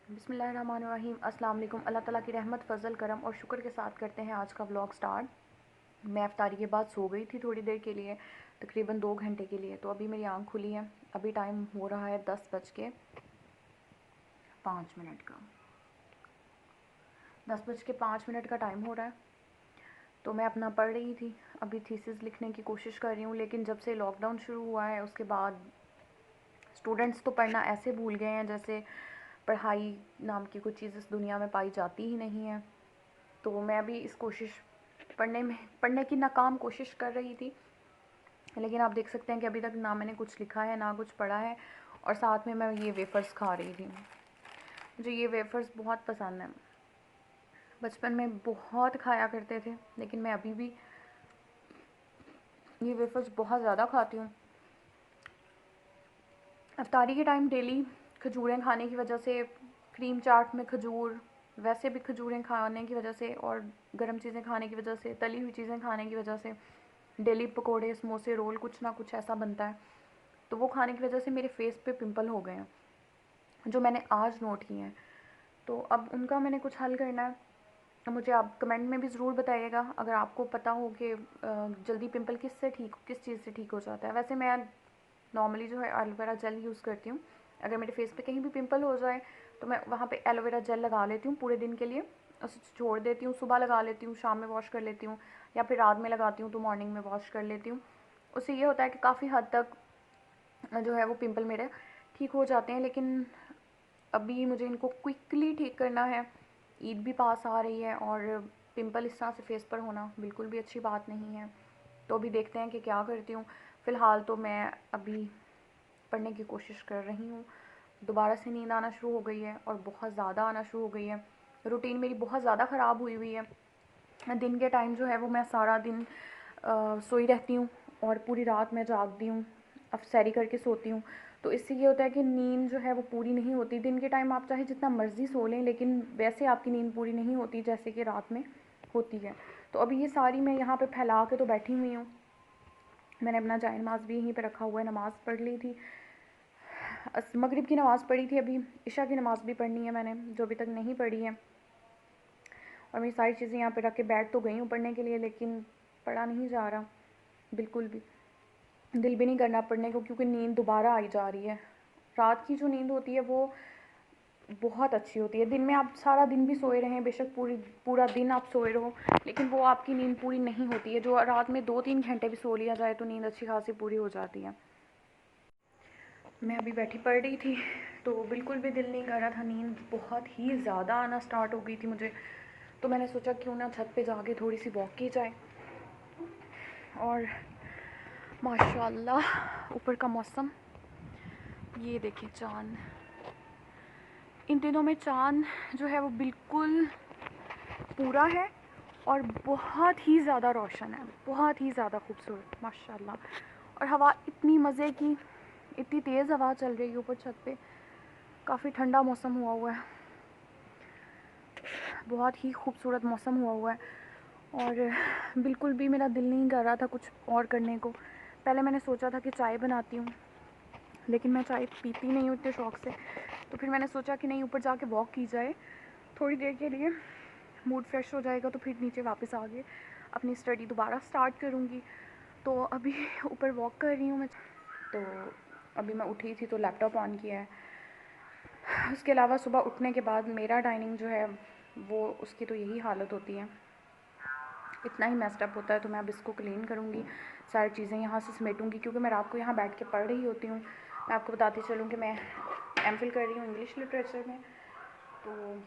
बिस्मिल्लाहिर्रहमानिर्रहीम। अस्सलाम वालेकुम। अल्लाह ताला की रहमत, फ़ज़ल, करम और शुक्र के साथ करते हैं आज का व्लॉग स्टार्ट। मैं इफ्तारी के बाद सो गई थी थोड़ी देर के लिए, तकरीबन 2 घंटे के लिए। तो अभी मेरी आँख खुली है। अभी टाइम हो रहा है 10:05 का। 10:05 का टाइम हो रहा है। तो मैं अपना पढ़ रही थी, अभी थीसिस लिखने की कोशिश कर रही हूँ। लेकिन जब से लॉकडाउन शुरू हुआ है उसके बाद स्टूडेंट्स तो पढ़ना ऐसे भूल गए हैं जैसे पढ़ाई नाम की कोई चीज़ इस दुनिया में पाई जाती ही नहीं है। तो मैं भी इस कोशिश पढ़ने की नाकाम कोशिश कर रही थी। लेकिन आप देख सकते हैं कि अभी तक ना मैंने कुछ लिखा है ना कुछ पढ़ा है, और साथ में मैं ये वेफ़र्स खा रही थी। मुझे ये वेफ़र्स बहुत पसंद हैं, बचपन में बहुत खाया करते थे, लेकिन मैं अभी भी ये वेफ़र्स बहुत ज़्यादा खाती हूँ। इफ्तारी के टाइम डेली खजूरें खाने की वजह से, क्रीम चाट में खजूर, वैसे भी खजूरें खाने की वजह से और गर्म चीज़ें खाने की वजह से, तली हुई चीज़ें खाने की वजह से, डेली पकोड़े, समोसे, रोल, कुछ ना कुछ ऐसा बनता है। तो वो खाने की वजह से मेरे फेस पे पिंपल हो गए हैं, जो मैंने आज नोट किए हैं। तो अब उनका मैंने कुछ हल करना है। मुझे आप कमेंट में भी ज़रूर बताइएगा अगर आपको पता हो कि जल्दी पिंपल किस चीज़ से ठीक हो जाता है। वैसे मैं नॉर्मली जो है एलोवेरा जेल यूज़ करती हूँ। अगर मेरे फेस पे कहीं भी पिंपल हो जाए तो मैं वहाँ पे एलोवेरा जेल लगा लेती हूँ पूरे दिन के लिए, उसे छोड़ देती हूँ, सुबह लगा लेती हूँ, शाम में वॉश कर लेती हूँ, या फिर रात में लगाती हूँ तो मॉर्निंग में वॉश कर लेती हूँ। उससे ये होता है कि काफ़ी हद तक जो है वो पिंपल मेरे ठीक हो जाते हैं। लेकिन अभी मुझे इनको क्विकली ठीक करना है। ईद भी पास आ रही है और पिंपल इस तरह से फेस पर होना बिल्कुल भी अच्छी बात नहीं है। तो अभी देखते हैं कि क्या करती हूँ। फ़िलहाल तो मैं अभी पढ़ने की कोशिश कर रही हूँ। दोबारा से नींद आना शुरू हो गई है और बहुत ज़्यादा आना शुरू हो गई है। रूटीन मेरी बहुत ज़्यादा ख़राब हुई हुई है। दिन के टाइम जो है वो मैं सारा दिन सोई रहती हूँ और पूरी रात मैं जागती हूँ, अफसैरी करके सोती हूँ। तो इससे ये होता है कि नींद जो है वो पूरी नहीं होती। दिन के टाइम आप चाहे जितना मर्ज़ी सो लें, लेकिन वैसे आपकी नींद पूरी नहीं होती जैसे कि रात में होती है। तो अभी ये सारी मैं यहाँ पे फैला के तो बैठी हुई हूँ। मैंने अपना जाए नमाज़ भी यहीं पे रखा हुआ है, नमाज़ पढ़ ली थी, मगरिब की नमाज़ पढ़ी थी, अभी इशा की नमाज़ भी पढ़नी है मैंने, जो अभी तक नहीं पढ़ी है। और मेरी सारी चीज़ें यहाँ पे रख के बैठ तो गई हूँ पढ़ने के लिए, लेकिन पढ़ा नहीं जा रहा बिल्कुल भी। दिल भी नहीं करना पढ़ने को, क्योंकि नींद दोबारा आई जा रही है। रात की जो नींद होती है वो बहुत अच्छी होती है। दिन में आप सारा दिन भी सोए रहें, बेशक पूरा दिन आप सोए रहो, लेकिन वो आपकी नींद पूरी नहीं होती है। जो रात में 2-3 घंटे भी सो लिया जाए तो नींद अच्छी खासी पूरी हो जाती है। मैं अभी बैठी पढ़ रही थी तो बिल्कुल भी दिल नहीं कर रहा था, नींद बहुत ही ज़्यादा आना स्टार्ट हो गई थी मुझे। तो मैंने सोचा क्यों ना छत पे जाके थोड़ी सी वॉक की जाए। और माशाल्लाह ऊपर का मौसम, ये देखिए चाँद, इन दिनों में चाँद जो है वो बिल्कुल पूरा है और बहुत ही ज़्यादा रोशन है, बहुत ही ज़्यादा खूबसूरत माशाल्लाह। और हवा इतनी मज़े की, इतनी तेज़ हवा चल रही है ऊपर छत पे, काफ़ी ठंडा मौसम हुआ हुआ है, बहुत ही खूबसूरत मौसम हुआ हुआ है। और बिल्कुल भी मेरा दिल नहीं कर रहा था कुछ और करने को। पहले मैंने सोचा था कि चाय बनाती हूँ, लेकिन मैं चाय पीती नहीं हूँ इतने शौक़ से। तो फिर मैंने सोचा कि नहीं, ऊपर जाके वॉक की जाए थोड़ी देर के लिए, मूड फ्रेश हो जाएगा, तो फिर नीचे वापस आके अपनी स्टडी दोबारा स्टार्ट करूँगी। तो अभी ऊपर वॉक कर रही हूँ मैं। तो अभी मैं उठी थी तो लैपटॉप ऑन किया है। उसके अलावा सुबह उठने के बाद मेरा डाइनिंग जो है वो, उसकी तो यही हालत होती है, इतना ही मेस्ड अप होता है। तो मैं अब इसको क्लीन करूँगी, सारी चीज़ें यहाँ से समेटूँगी, क्योंकि मैं रात को यहाँ बैठ के पढ़ रही होती हूँ। मैं आपको बताती चलूँ कि मैं एमफिल कर रही हूँ इंग्लिश लिटरेचर में। तो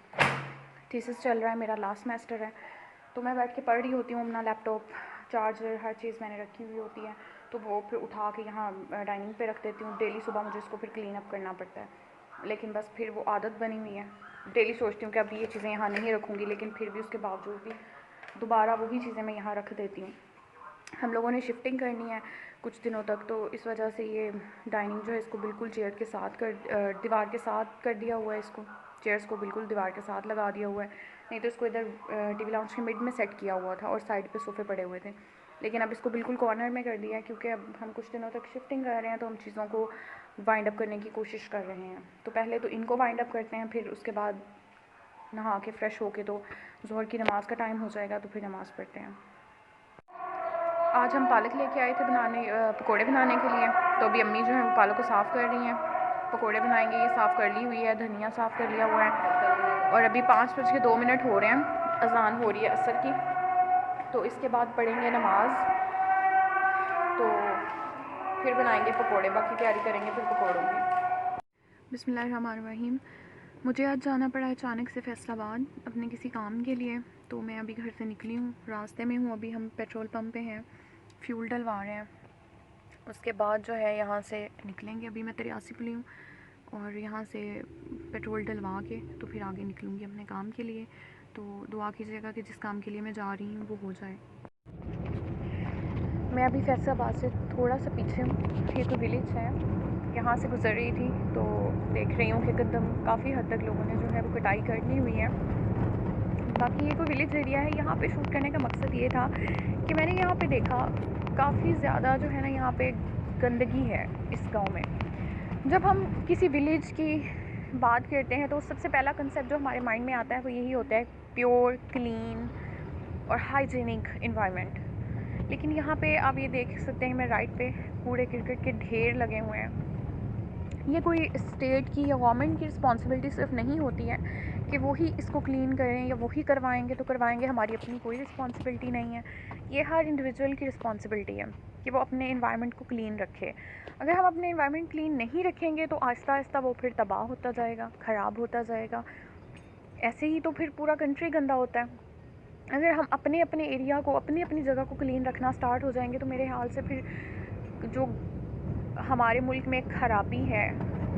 थीसिस चल रहा है मेरा, लास्ट सेमेस्टर है। तो मैं बैठ के पढ़ रही होती हूँ, अपना लैपटॉप, चार्जर, हर चीज़ मैंने रखी हुई होती है। तो वो फिर उठा के यहाँ डाइनिंग पे रख देती हूँ। डेली सुबह मुझे इसको फिर क्लीन अप करना पड़ता है, लेकिन बस फिर वो आदत बनी हुई है। डेली सोचती हूँ कि अब ये चीज़ें यहाँ नहीं रखूँगी, लेकिन फिर भी उसके बावजूद भी दोबारा वही चीज़ें मैं यहाँ रख देती हूँ। हम लोगों ने शिफ्टिंग करनी है कुछ दिनों तक, तो इस वजह से ये डाइनिंग जो है इसको बिल्कुल चेयर के साथ दीवार के साथ कर दिया हुआ है। इसको चेयर्स को बिल्कुल दीवार के साथ लगा दिया हुआ है। नहीं तो इसको इधर टीवी लाउंज के मिड में सेट किया हुआ था और साइड पे सोफ़े पड़े हुए थे, लेकिन अब इसको बिल्कुल कॉर्नर में कर दिया है, क्योंकि अब हम कुछ दिनों तक शिफ्टिंग कर रहे हैं तो हम चीज़ों को वाइंड अप करने की कोशिश कर रहे हैं। तो पहले तो इनको वाइंड अप करते हैं, फिर उसके बाद नहा के फ़्रेश होके तो ज़ोहर की नमाज़ का टाइम हो जाएगा, तो फिर नमाज़ पढ़ते हैं। आज हम पालक लेके आए थे पकोड़े बनाने के लिए। तो अभी अम्मी जो है वो पालक को साफ़ कर रही हैं, पकोड़े बनाएंगे। ये साफ़ कर ली हुई है, धनिया साफ़ कर लिया हुआ है। और अभी 5:02 हो रहे हैं, अज़ान हो रही है असर की। तो इसके बाद पढ़ेंगे नमाज, तो फिर बनाएंगे पकोड़े, बाकी तैयारी करेंगे फिर पकोड़ों की। बिस्मिल्लाहिर्रहमानिर्रहीम। मुझे आज जाना पड़ा अचानक से फैसलाबाद अपने किसी काम के लिए। तो मैं अभी घर से निकली हूँ, रास्ते में हूँ। अभी हम पेट्रोल पंप पे हैं, फ्यूल डलवा रहे हैं। उसके बाद जो है यहाँ से निकलेंगे। अभी मैं 83 पुली हूँ और यहाँ से पेट्रोल डलवा के तो फिर आगे निकलूँगी अपने काम के लिए। तो दुआ कीजिएगा कि जिस काम के लिए मैं जा रही हूँ वो हो जाए। मैं अभी फैसलाबाद से थोड़ा सा पीछे हूँ, ये तो विलेज है, यहाँ से गुजर रही थी तो देख रही हूँ कि कदम काफ़ी हद तक लोगों ने जो है वो कटाई कर ली हुई है। बाकी ये कोई विलेज एरिया है। यहाँ पे शूट करने का मकसद ये था कि मैंने यहाँ पे देखा काफ़ी ज़्यादा जो है ना यहाँ पे गंदगी है इस गांव में। जब हम किसी विलेज की बात करते हैं तो सबसे पहला कंसेप्ट जो हमारे माइंड में आता है वो यही होता है, प्योर, क्लीन और हाइजीनिक इन्वायरमेंट। लेकिन यहाँ पे आप ये देख सकते हैं, मैं राइट पे कूड़े करकट के ढेर लगे हुए हैं। ये कोई स्टेट की या गवर्नमेंट की रिस्पॉन्सिबिलिटी सिर्फ नहीं होती है कि वो ही इसको क्लीन करें या वही करवाएंगे तो करवाएंगे, हमारी अपनी कोई रिस्पॉन्सिबिलिटी नहीं है। ये हर इंडिविजुअल की रिस्पॉन्सिबिलिटी है कि वो अपने इन्वायरमेंट को क्लीन रखे। अगर हम अपने इन्वायरमेंट क्लीन नहीं रखेंगे तो आहिस्ता आहिस्ता वो फिर तबाह होता जाएगा, ख़राब होता जाएगा। ऐसे ही तो फिर पूरा कंट्री गंदा होता है। अगर हम अपने अपने एरिया को, अपनी अपनी जगह को क्लीन रखना स्टार्ट हो जाएंगे तो मेरे ख्याल से फिर जो हमारे मुल्क में एक ख़राबी है,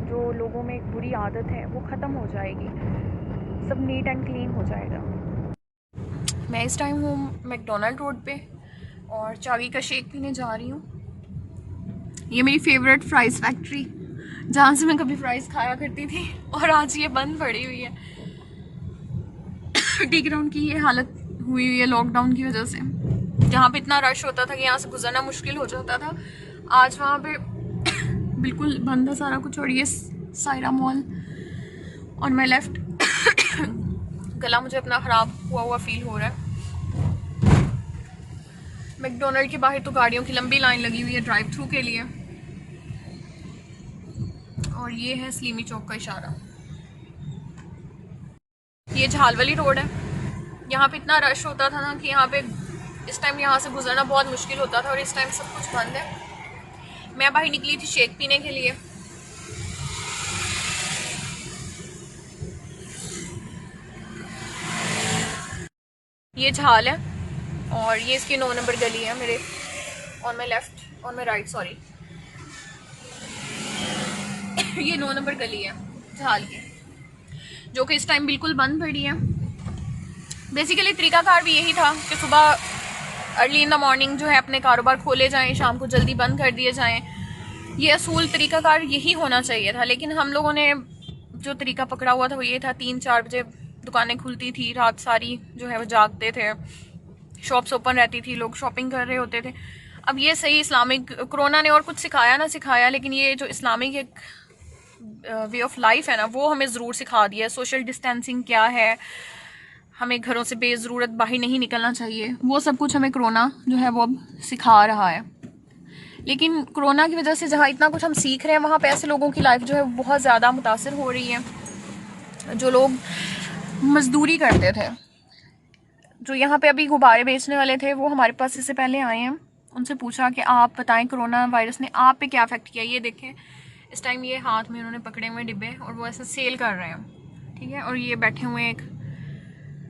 जो लोगों में एक बुरी आदत है, वो ख़त्म हो जाएगी, सब नीट एंड क्लीन हो जाएगा। मैं इस टाइम हूँ मैकडोनल्ड रोड पे और चावी का शेक पीने जा रही हूँ। ये मेरी फेवरेट फ़्राइज़ फैक्ट्री, जहाँ से मैं कभी फ़्राइज़ खाया करती थी और आज ये बंद पड़ी हुई है। टी ग्राउंड की ये हालत हुई हुई है लॉकडाउन की वजह से। जहाँ पे इतना रश होता था कि यहाँ से गुजरना मुश्किल हो जाता था, आज वहाँ पे बिल्कुल बंद है सारा कुछ। और ये Saira mall on my left. गला मुझे अपना ख़राब हुआ फील हो रहा है। मैकडोनल्ड के बाहर तो गाड़ियों की लंबी लाइन लगी हुई है ड्राइव थ्रू के लिए। और ये है सलीमी चौक का इशारा। ये झालवली रोड है। यहाँ पे इतना रश होता था ना कि यहाँ पे इस टाइम यहाँ से गुजरना बहुत मुश्किल होता था और इस टाइम सब कुछ बंद है। मैं बाहर निकली थी शेक पीने के लिए। ये झाल है और ये इसकी 9 नंबर गली है मेरे on my left, on my right sorry. ये 9 नंबर गली है झाल की, जो कि इस टाइम बिल्कुल बंद पड़ी है। बेसिकली तरीकाकार भी यही था कि सुबह अर्ली इन द मॉर्निंग जो है अपने कारोबार खोले जाएं, शाम को जल्दी बंद कर दिए जाएं। ये असूल तरीकाकार यही होना चाहिए था। लेकिन हम लोगों ने जो तरीका पकड़ा हुआ था वो ये था, 3-4 बजे दुकानें खुलती थी, रात सारी जो है वो जागते थे, शॉप्स ओपन रहती थी, लोग शॉपिंग कर रहे होते थे। अब ये सही इस्लामिक, कोरोना ने और कुछ सिखाया ना सिखाया, लेकिन ये जो इस्लामिक एक वे ऑफ लाइफ है ना, वो हमें ज़रूर सिखा दिया है। सोशल डिस्टेंसिंग क्या है, हमें घरों से बेज़रूरत बाहर नहीं निकलना चाहिए, वो सब कुछ हमें कोरोना जो है वो अब सिखा रहा है। लेकिन कोरोना की वजह से जहाँ इतना कुछ हम सीख रहे हैं, वहाँ पे ऐसे लोगों की लाइफ जो है बहुत ज़्यादा मुतासर हो रही है। जो लोग मजदूरी करते थे, जो यहाँ पे अभी गुब्बारे बेचने वाले थे, वो हमारे पास इससे पहले आए हैं। उनसे पूछा कि आप बताएं कोरोना वायरस ने आप पे क्या अफेक्ट किया। ये देखें, इस टाइम ये हाथ में उन्होंने पकड़े हुए डिब्बे और वो ऐसे सेल कर रहे हैं, ठीक है। और ये बैठे हुए एक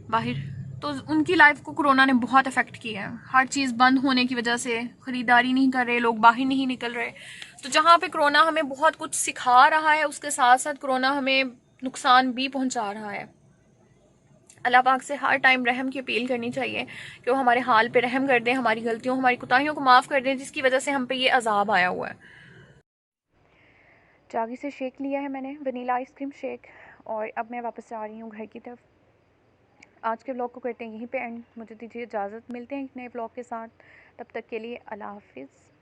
बाहर, तो उनकी लाइफ को कोरोना ने बहुत अफेक्ट किया है। हर चीज़ बंद होने की वजह से ख़रीदारी नहीं कर रहे लोग, बाहर नहीं निकल रहे। तो जहाँ पे कोरोना हमें बहुत कुछ सिखा रहा है, उसके साथ साथ कोरोना हमें नुकसान भी पहुँचा रहा है। अल्लाह पाक से हर टाइम रहम की अपील करनी चाहिए कि वो हमारे हाल पे रहम कर दें, हमारी गलतियों, हमारी कोताहियों को माफ़ कर दें, जिसकी वजह से हम पे ये अजाब आया हुआ है। चागी से शेक लिया है मैंने, वनीला आइसक्रीम शेक, और अब मैं वापस जा रही हूँ घर की तरफ। आज के व्लॉग को करते हैं यहीं पे एंड। मुझे दीजिए इजाज़त, मिलते हैं एक नए व्लॉग के साथ। तब तक के लिए अल्लाह हाफिज़।